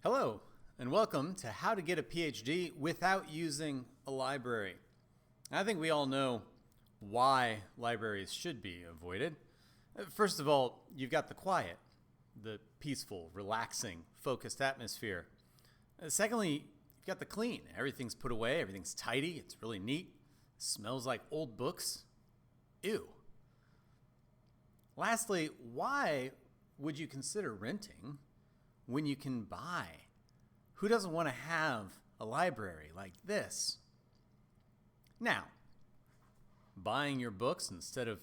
Hello, and welcome to How to Get a PhD Without Using a Library. I think we all know why libraries should be avoided. First of all, you've got the quiet, the peaceful, relaxing, focused atmosphere. Secondly, you've got the clean. Everything's put away, everything's tidy, it's really neat, smells like old books. Ew. Lastly, why would you consider renting when you can buy? Who doesn't want to have a library like this? Now, buying your books instead of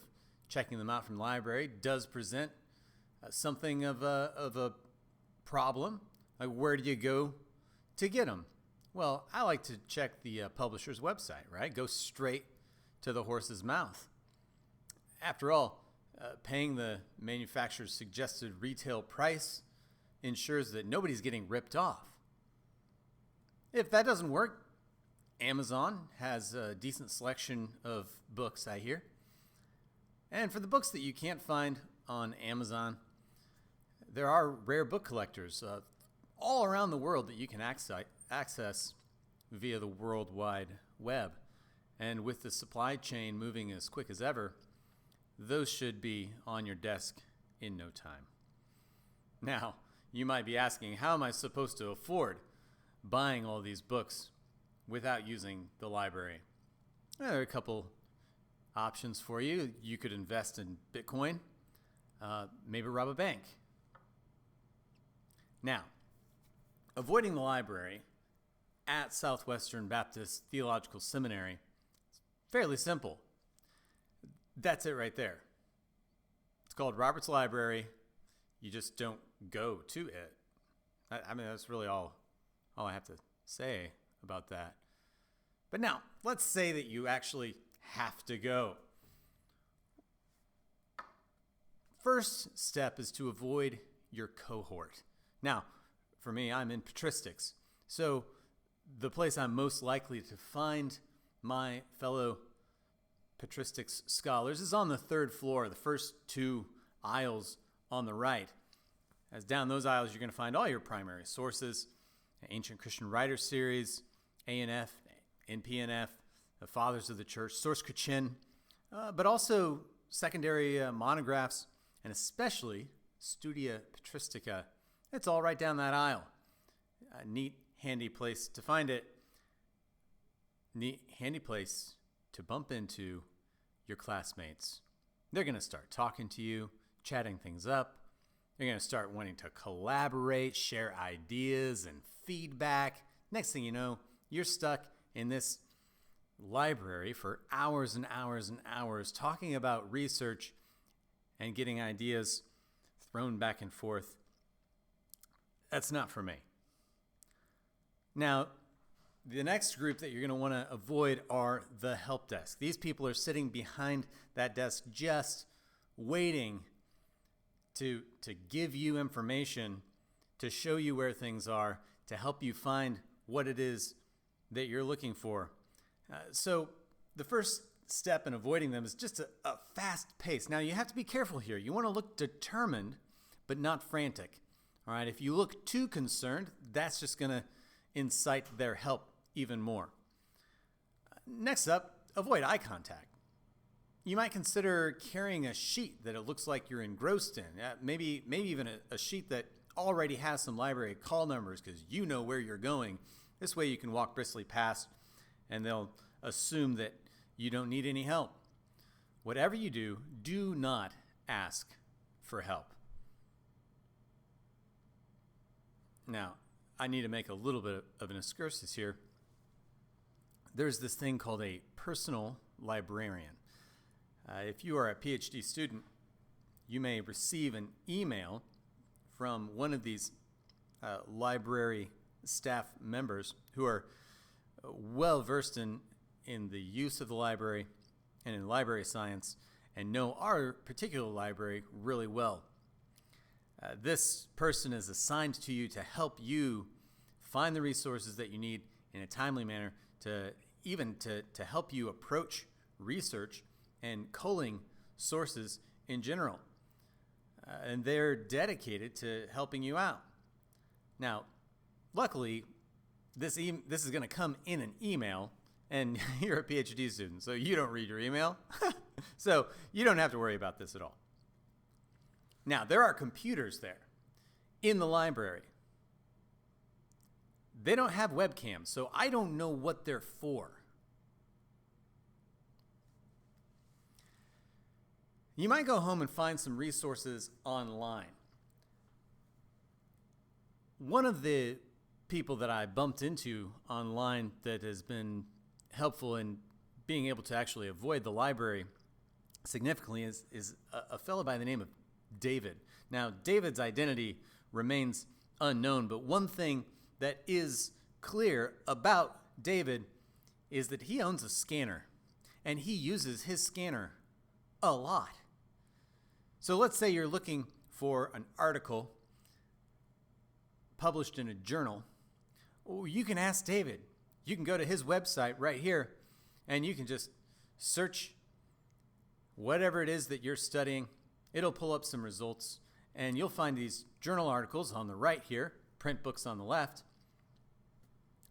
checking them out from the library does present something of a problem. Like, where do you go to get them? Well, I like to check the publisher's website, right? Go straight to the horse's mouth. After all, paying the manufacturer's suggested retail price ensures that nobody's getting ripped off. If that doesn't work, Amazon has a decent selection of books, I hear. And for the books that you can't find on Amazon, there are rare book collectors all around the world that you can access via the World Wide Web. And with the supply chain moving as quick as ever, those should be on your desk in no time. Now, you might be asking, how am I supposed to afford buying all these books without using the library? There are a couple options for you. You could invest in Bitcoin, maybe rob a bank. Now, avoiding the library at Southwestern Baptist Theological Seminary is fairly simple. That's it right there. It's called Robert's Library. You just don't go to it. I mean, that's really all I have to say about that. But now, let's say that you actually have to go. First step is to avoid your cohort. Now, for me, I'm in patristics. So the place I'm most likely to find my fellow patristics scholars is on the third floor, the first two aisles on the right. As down those aisles, you're going to find all your primary sources: Ancient Christian Writers Series, A&F, NPNF, the Fathers of the Church, Source Kachin, but also secondary monographs, and especially Studia Patristica. It's all right down that aisle. A neat, handy place to find it. Neat, handy place to bump into your classmates. They're going to start talking to you, chatting things up. They're going to start wanting to collaborate, share ideas and feedback. Next thing you know, you're stuck in this library for hours and hours and hours talking about research and getting ideas thrown back and forth. That's not for me. Now, the next group that you're going to want to avoid are the help desk. These people are sitting behind that desk just waiting to give you information, to show you where things are, to help you find what it is that you're looking for. So the first step in avoiding them is just a fast pace. Now, you have to be careful here. You want to look determined, but not frantic. All right, if you look too concerned, that's just going to incite their help even more. Next up, avoid eye contact. You might consider carrying a sheet that it looks like you're engrossed in. Maybe even a sheet that already has some library call numbers because you know where you're going. This way you can walk briskly past and they'll assume that you don't need any help. Whatever you do, do not ask for help. Now, I need to make a little bit of an excursus here. There's this thing called a personal librarian. If you are a PhD student, you may receive an email from one of these library staff members who are well versed in the use of the library and in library science and know our particular library really well. This person is assigned to you to help you find the resources that you need in a timely manner, to help you approach research and culling sources in general. And they're dedicated to helping you out. Now, luckily, this is going to come in an email, and you're a PhD student, so you don't read your email. So you don't have to worry about this at all. Now, there are computers there in the library. They don't have webcams, so I don't know what they're for. You might go home and find some resources online. One of the people that I bumped into online that has been helpful in being able to actually avoid the library significantly is a fellow by the name of David. Now, David's identity remains unknown, but one thing that is clear about David is that he owns a scanner, and he uses his scanner a lot. So let's say you're looking for an article published in a journal. You can ask David. You can go to his website right here, and you can just search whatever it is that you're studying. It'll pull up some results, and you'll find these journal articles on the right here, print books on the left,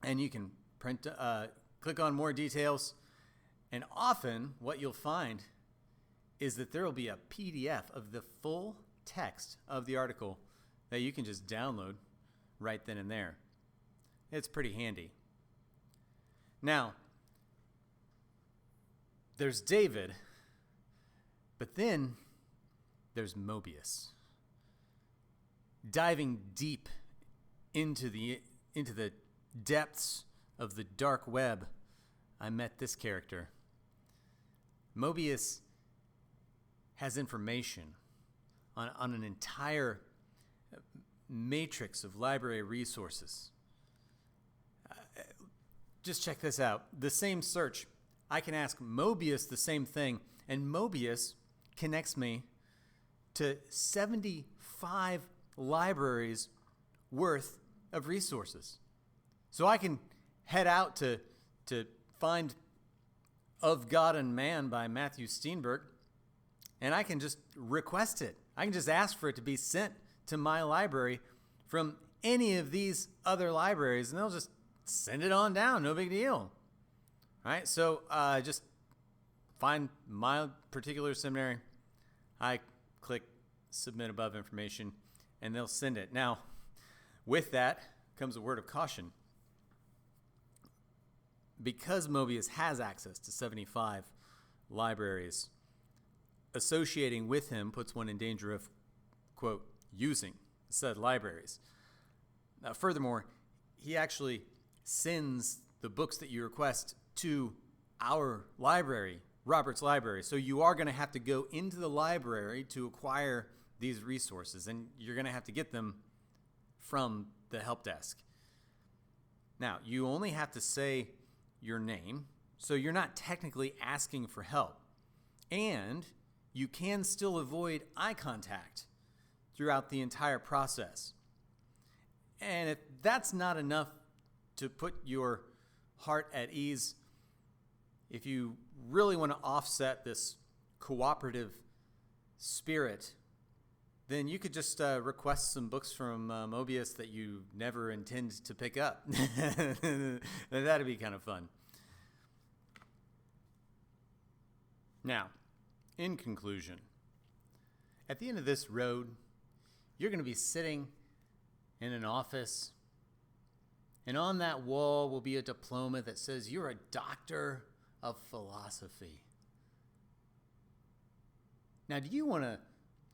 and you can click on more details. And often what you'll find is that there will be a PDF of the full text of the article that you can just download right then and there. It's pretty handy. Now, there's David, but then there's Mobius. Diving deep into the depths of the dark web, I met this character. Mobius has information on an entire matrix of library resources. Just check this out. The same search, I can ask Mobius the same thing, and Mobius connects me to 75 libraries worth of resources. So I can head out to find Of God and Man by Matthew Steenberg, and I can just request it. I can just ask for it to be sent to my library from any of these other libraries, and they'll just send it on down. No big deal. All right, so just find my particular seminary. I click Submit Above Information, and they'll send it. Now, with that comes a word of caution. Because Mobius has access to 75 libraries, associating with him puts one in danger of, quote, using said libraries. Now, furthermore, he actually sends the books that you request to our library, Robert's Library. So you are going to have to go into the library to acquire these resources, and you're going to have to get them from the help desk. Now, you only have to say your name, so you're not technically asking for help. And you can still avoid eye contact throughout the entire process. And if that's not enough to put your heart at ease, if you really want to offset this cooperative spirit, then you could just request some books from Mobius that you never intend to pick up. That'd be kind of fun. Now, in conclusion, at the end of this road, you're going to be sitting in an office, and on that wall will be a diploma that says you're a doctor of philosophy. Now, do you want to,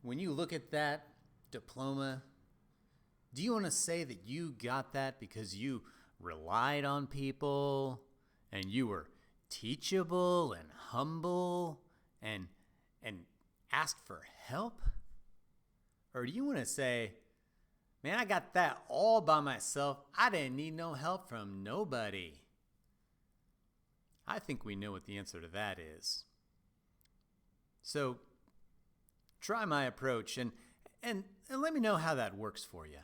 when you look at that diploma, do you want to say that you got that because you relied on people and you were teachable and humble and asked for help? Or do you want to say, man, I got that all by myself. I didn't need no help from nobody? I think we know what the answer to that is. So try my approach and let me know how that works for you.